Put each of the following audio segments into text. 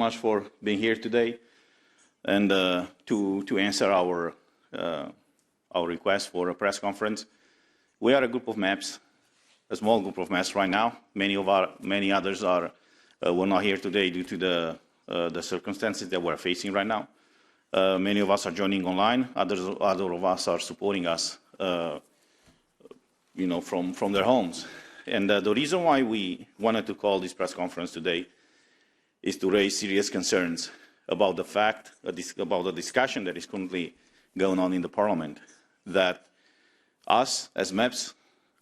Much for being here today and to answer our request for a press conference. We are a group of MEPs, a small group of MEPs right now. Many others were not here today due to the circumstances that we're facing right now. Many of us are joining online. Other of us are supporting us, from their homes. And the reason why we wanted to call this press conference today is to raise serious concerns about about the discussion that is currently going on in the Parliament, that us as MEPs,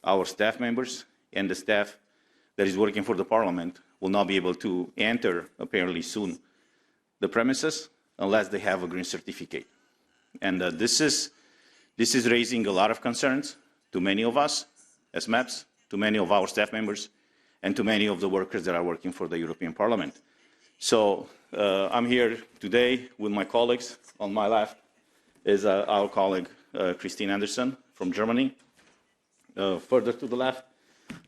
our staff members, and the staff that is working for the Parliament will not be able to enter, apparently soon, the premises unless they have a green certificate. And this is raising a lot of concerns to many of us as MEPs, to many of our staff members, and to many of the workers that are working for the European Parliament. So I'm here today with my colleagues. On my left is our colleague Christine Anderson from Germany. Further to the left,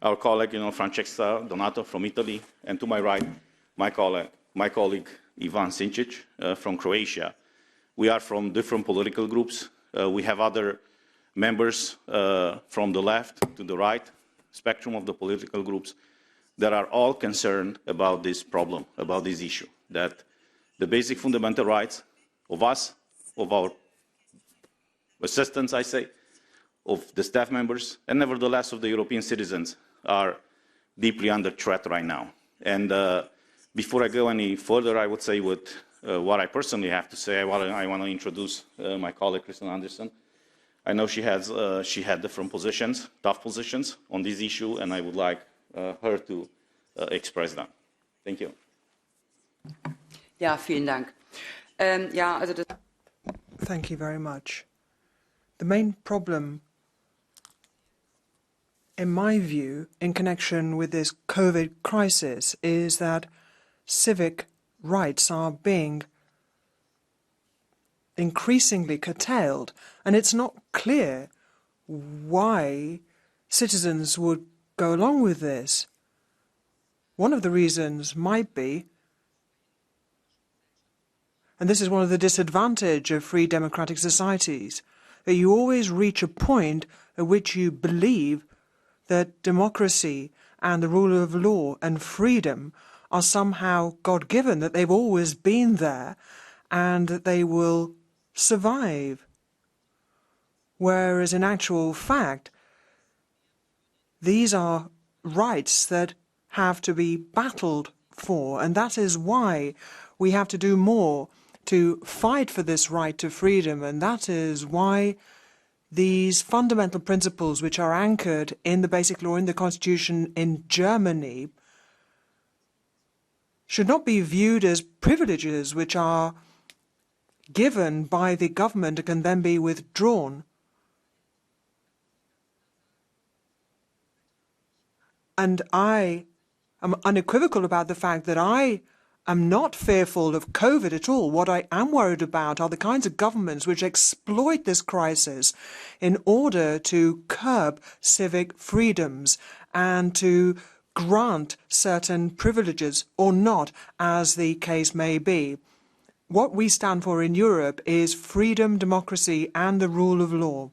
our colleague Francesca Donato from Italy, and to my right, my colleague Ivan Sinčić from Croatia. We are from different political groups. We have other members from the left to the right spectrum of the political groups that are all concerned about this problem, about this issue, that the basic fundamental rights of us, of our assistants, I say, of the staff members, and nevertheless of the European citizens are deeply under threat right now. And before I go any further, I would say what I personally have to say. I want to introduce my colleague, Christine Anderson. I know she had different positions, tough positions on this issue, and I would like her to express that. Thank you. Ja, vielen Dank. Thank you very much. The main problem, in my view, in connection with this COVID crisis is that civic rights are being increasingly curtailed, and it's not clear why citizens would go along with this. One of the reasons might be, and this is one of the disadvantages of free democratic societies, that you always reach a point at which you believe that democracy and the rule of law and freedom are somehow God-given, that they've always been there and that they will survive. Whereas in actual fact, these are rights that have to be battled for, and that is why we have to do more to fight for this right to freedom, and that is why these fundamental principles which are anchored in the basic law, in the constitution in Germany, should not be viewed as privileges which are given by the government and can then be withdrawn. And I am unequivocal about the fact that I am not fearful of COVID at all. What I am worried about are the kinds of governments which exploit this crisis in order to curb civic freedoms and to grant certain privileges or not, as the case may be. What we stand for in Europe is freedom, democracy, and the rule of law.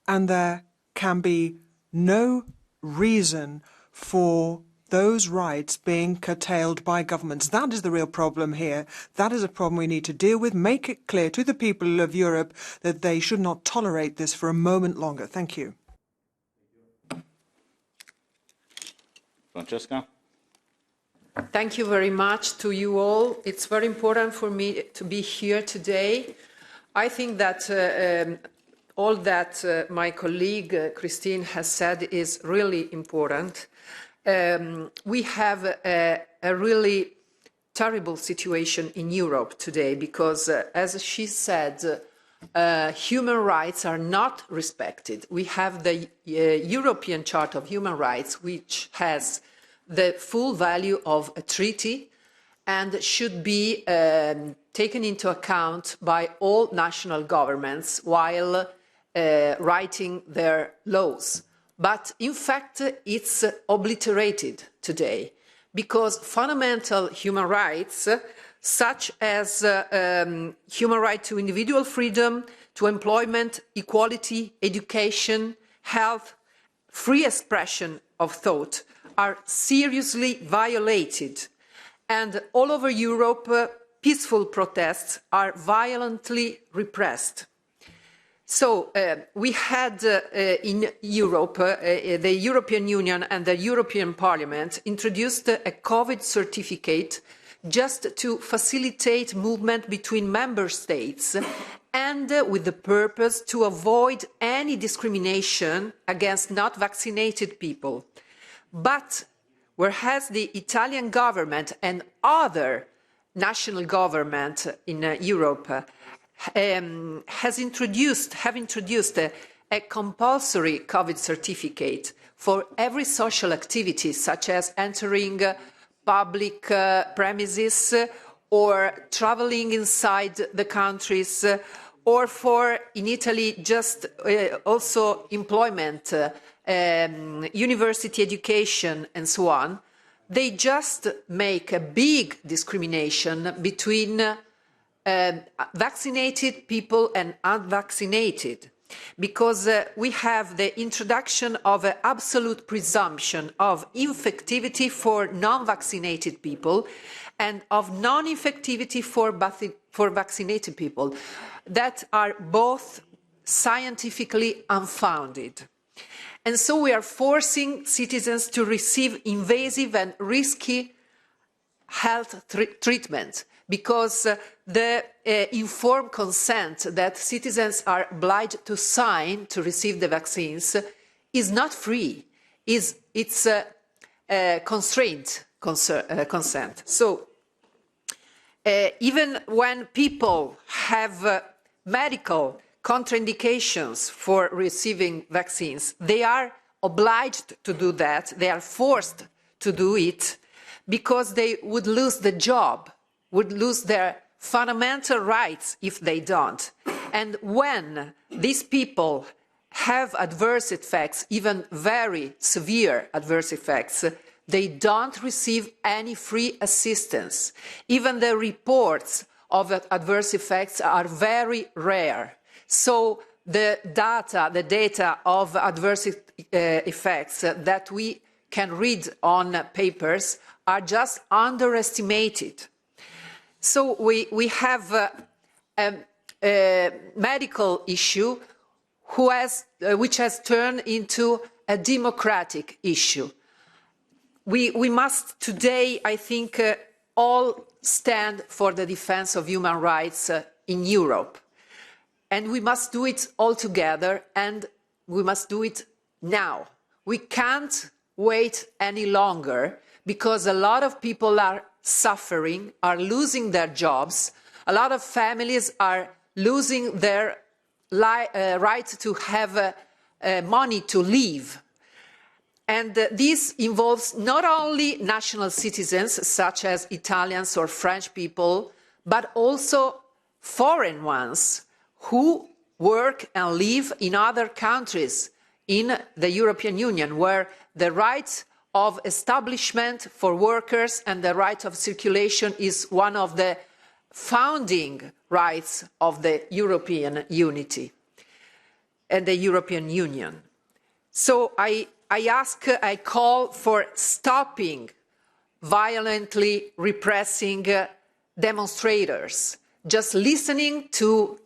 And there can be no reason for those rights being curtailed by governments. That is the real problem here. That is a problem we need to deal with. Make it clear to the people of Europe that they should not tolerate this for a moment longer. Thank you. Francesca? Thank you very much to you all. It's very important for me to be here today. I think that all that my colleague Christine has said is really important. We have a really terrible situation in Europe today because, as she said, human rights are not respected. We have the European Charter of Human Rights, which has the full value of a treaty and should be taken into account by all national governments while writing their laws. But in fact, it's obliterated today because fundamental human rights, such as human right to individual freedom, to employment, equality, education, health, free expression of thought, are seriously violated. And all over Europe, peaceful protests are violently repressed. So we had in Europe, the European Union and the European Parliament introduced a COVID certificate just to facilitate movement between member states and with the purpose to avoid any discrimination against not vaccinated people. But whereas the Italian government and other national governments in Europe have introduced a compulsory COVID certificate for every social activity, such as entering public premises or traveling inside the countries, or for, in Italy, just also employment, university education, and so on. They just make a big discrimination between vaccinated people and unvaccinated, because we have the introduction of an absolute presumption of infectivity for non-vaccinated people and of non-infectivity for vaccinated people that are both scientifically unfounded. And so we are forcing citizens to receive invasive and risky health treatment, because the informed consent that citizens are obliged to sign to receive the vaccines is not free. It's a constrained consent. So even when people have medical contraindications for receiving vaccines, they are obliged to do that. They are forced to do it because they would lose the job, would lose their fundamental rights if they don't. And when these people have adverse effects, even very severe adverse effects, they don't receive any free assistance. Even the reports of adverse effects are very rare. So the data of adverse effects that we can read on papers are just underestimated. So we have a medical issue which has turned into a democratic issue. We must today, I think, all stand for the defense of human rights in Europe. And we must do it all together, and we must do it now. We can't wait any longer, because a lot of people are suffering, are losing their jobs. A lot of families are losing their right to have money to live. And this involves not only national citizens, such as Italians or French people, but also foreign ones who work and live in other countries in the European Union, where the right of establishment for workers and the right of circulation is one of the founding rights of the European unity and the European Union. So I call for stopping violently repressing demonstrators, just listening to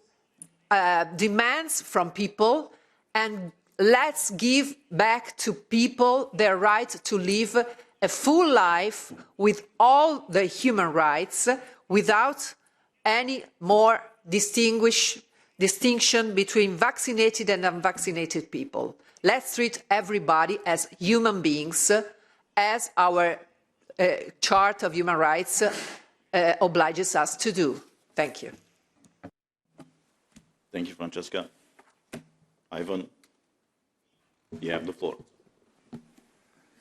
demands from people, and let's give back to people their right to live a full life with all the human rights, without any more distinction between vaccinated and unvaccinated people. Let's treat everybody as human beings, as our Chart of Human Rights obliges us to do. Thank you. Thank you, Francesca. Ivan, you have the floor.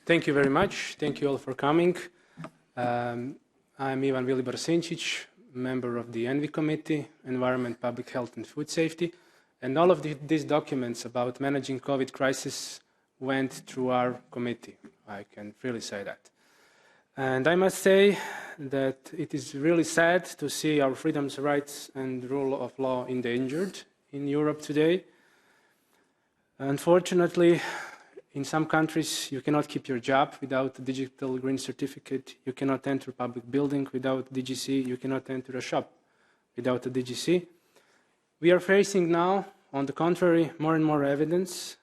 Thank you very much. Thank you all for coming. I'm Ivan Vilibar Sinčić, member of the ENVI Committee, Environment, Public Health and Food Safety. And all of these documents about managing COVID crisis went through our committee. I can really say that. And I must say that it is really sad to see our freedoms, rights, and rule of law endangered in Europe today. Unfortunately, in some countries, you cannot keep your job without a digital green certificate. You cannot enter a public building without DGC. You cannot enter a shop without a DGC. We are facing now, on the contrary, more and more evidence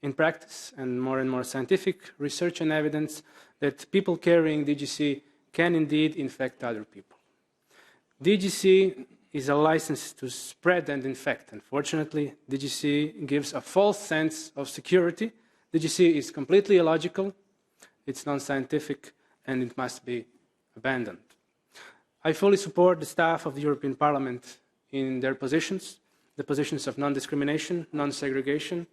in practice and more scientific research and evidence that people carrying DGC can indeed infect other people. DGC is a license to spread and infect. Unfortunately, DGC gives a false sense of security. DGC is completely illogical, it's non-scientific, and it must be abandoned. I fully support the staff of the European Parliament in their positions, the positions of non-discrimination, non-segregation,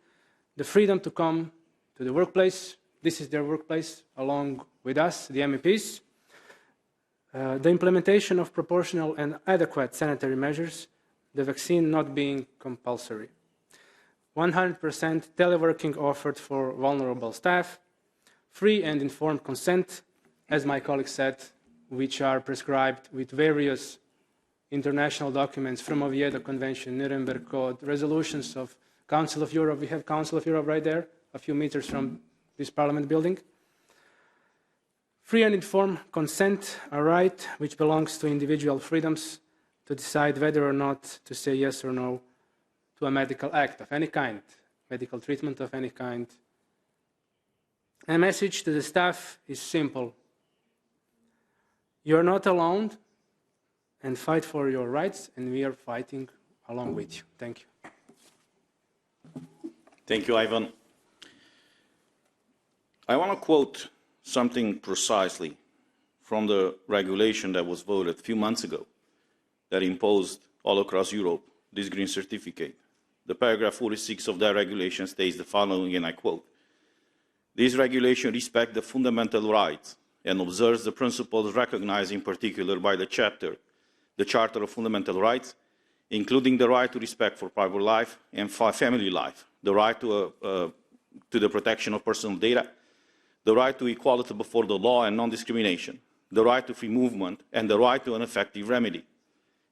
the freedom to come to the workplace. This is their workplace, along with us, the MEPs. The implementation of proportional and adequate sanitary measures, the vaccine not being compulsory. 100% teleworking offered for vulnerable staff, free and informed consent, as my colleague said, which are prescribed with various international documents from Oviedo Convention, Nuremberg Code, resolutions of Council of Europe. We have Council of Europe right there, a few meters from this Parliament building. Free and informed consent, a right which belongs to individual freedoms to decide whether or not to say yes or no to a medical act of any kind, medical treatment of any kind. A message to the staff is simple. You're not alone, and fight for your rights, and we are fighting along with you. Thank you. Thank you, Ivan. I want to quote something precisely from the regulation that was voted a few months ago that imposed all across Europe this green certificate. The paragraph 46 of that regulation states the following, and I quote, "This regulation respects the fundamental rights and observes the principles recognized in particular by the Charter of Fundamental Rights, including the right to respect for private life and for family life, the right to the protection of personal data, the right to equality before the law and non-discrimination, the right to free movement, and the right to an effective remedy.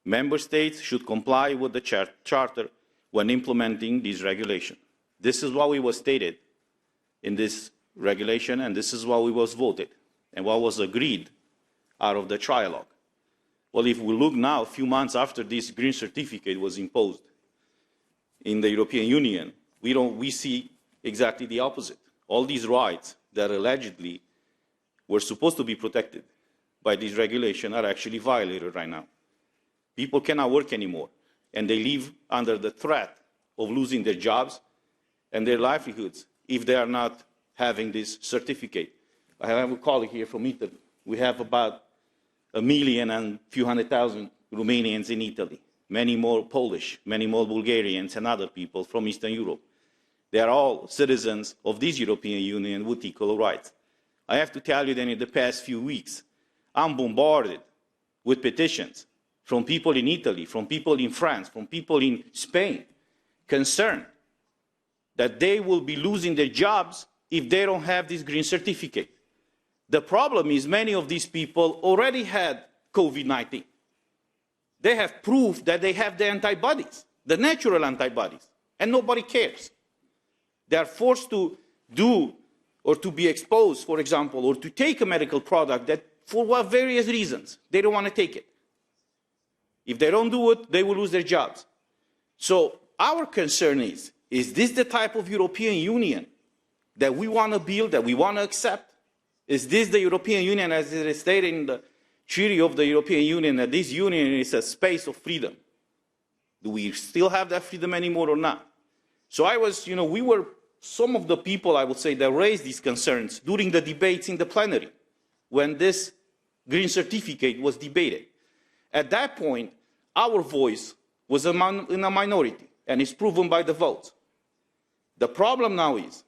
Member States should comply with the Charter when implementing this regulation." This is what was stated in this regulation, and this is what was voted, and what was agreed out of the trialogue. Well, if we look now, a few months after this green certificate was imposed in the European Union, we see exactly the opposite. All these rights that allegedly were supposed to be protected by this regulation are actually violated right now. People cannot work anymore, and they live under the threat of losing their jobs and their livelihoods if they are not having this certificate. I have a colleague here from Italy. We have about 1 million and a few 100,000 Romanians in Italy, many more Polish, many more Bulgarians and other people from Eastern Europe. They are all citizens of this European Union with equal rights. I have to tell you that in the past few weeks, I'm bombarded with petitions from people in Italy, from people in France, from people in Spain, concerned that they will be losing their jobs if they don't have this green certificate. The problem is many of these people already had COVID-19. They have proof that they have the antibodies, the natural antibodies, and nobody cares. They are forced to do or to be exposed, for example, or to take a medical product that, for various reasons, they don't want to take it. If they don't do it, they will lose their jobs. So our concern is this the type of European Union that we want to build, that we want to accept? Is this the European Union, as it is stated in the Treaty of the European Union, that this union is a space of freedom? Do we still have that freedom anymore or not? So we were some of the people, I would say, that raised these concerns during the debates in the plenary when this green certificate was debated. At that point, our voice was in a minority, and it's proven by the votes. The problem now is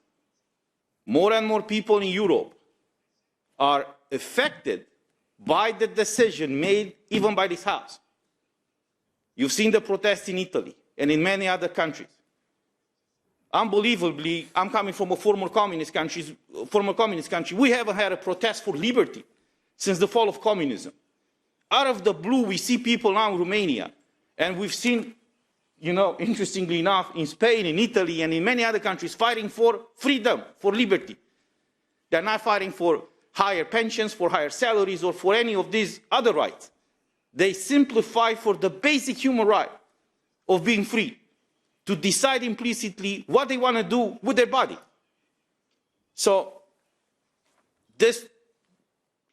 more and more people in Europe are affected by the decision made even by this House. You've seen the protests in Italy and in many other countries. Unbelievably, I'm coming from a former communist country. We haven't had a protest for liberty since the fall of communism. Out of the blue, we see people now in Romania, and we've seen, interestingly enough, in Spain, in Italy, and in many other countries, fighting for freedom, for liberty. They're not fighting for higher pensions, for higher salaries, or for any of these other rights. They simply fight for the basic human right of being free, to decide implicitly what they want to do with their body. So this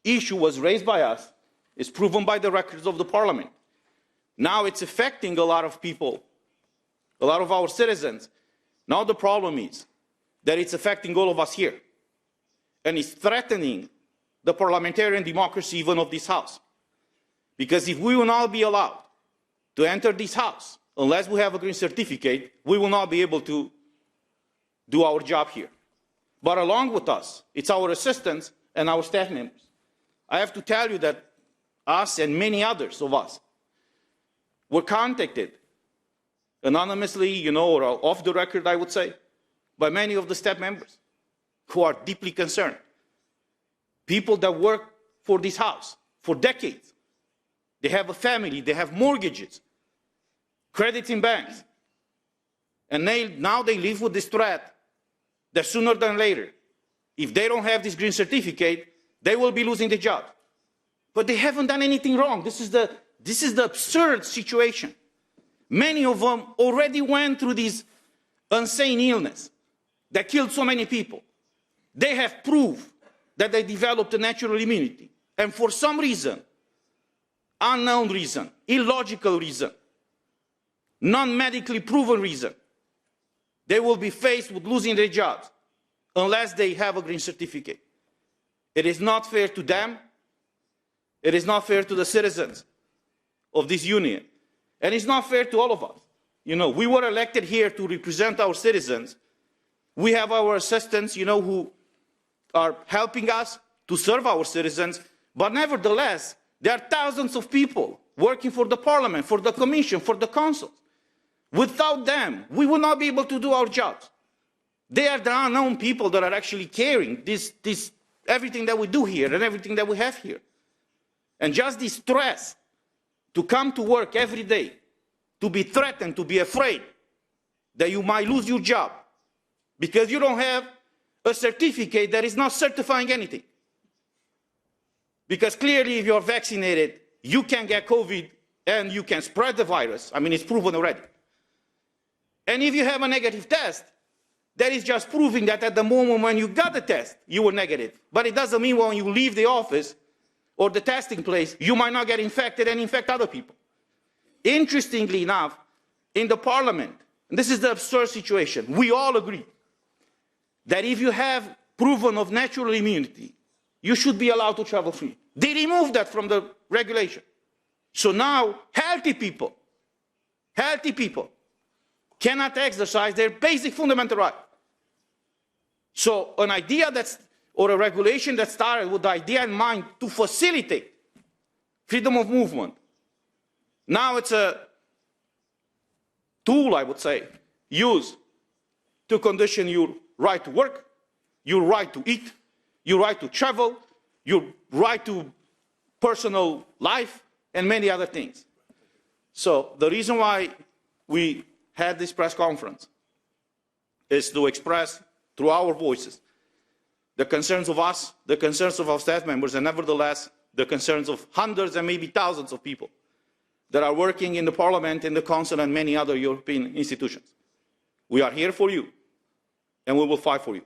issue was raised by us, is proven by the records of the parliament. Now it's affecting a lot of people, a lot of our citizens. Now the problem is that it's affecting all of us here. And it's threatening the parliamentarian democracy even of this House. Because if we will not be allowed to enter this House, unless we have a green certificate, we will not be able to do our job here. But along with us, it's our assistants and our staff members. I have to tell you that us and many others of us were contacted anonymously, or off the record, I would say, by many of the staff members who are deeply concerned. People that work for this House for decades. They have a family, they have mortgages, credits in banks. And now they live with this threat that sooner than later, if they don't have this green certificate, they will be losing their job. But they haven't done anything wrong. This is the absurd situation. Many of them already went through this insane illness that killed so many people. They have proof that they developed a natural immunity. And for some reason, unknown reason, illogical reason, non-medically proven reason, they will be faced with losing their jobs unless they have a green certificate. It is not fair to them. It is not fair to the citizens of this union. And it's not fair to all of us. We were elected here to represent our citizens. We have our assistants, who are helping us to serve our citizens. But nevertheless, there are thousands of people working for the parliament, for the commission, for the council. Without them, we will not be able to do our jobs. They are the unknown people that are actually carrying everything that we do here and everything that we have here. And just this stress to come to work every day, to be threatened, to be afraid that you might lose your job because you don't have a certificate that is not certifying anything. Because clearly if you're vaccinated, you can get COVID and you can spread the virus. I mean, it's proven already. And if you have a negative test, that is just proving that at the moment when you got the test, you were negative. But it doesn't mean when you leave the office or the testing place, you might not get infected and infect other people. Interestingly enough, in the parliament, and this is the absurd situation, we all agree that if you have proven of natural immunity, you should be allowed to travel free. They removed that from the regulation. So now, healthy people cannot exercise their basic fundamental right. So an idea or a regulation that started with the idea in mind to facilitate freedom of movement, now it's a tool, I would say, used to condition your right to work, your right to eat, your right to travel, your right to personal life, and many other things. So the reason why we had this press conference is to express through our voices the concerns of us, the concerns of our staff members, and nevertheless the concerns of hundreds and maybe thousands of people that are working in the Parliament, in the Council, and many other European institutions. We are here for you, and we will fight for you.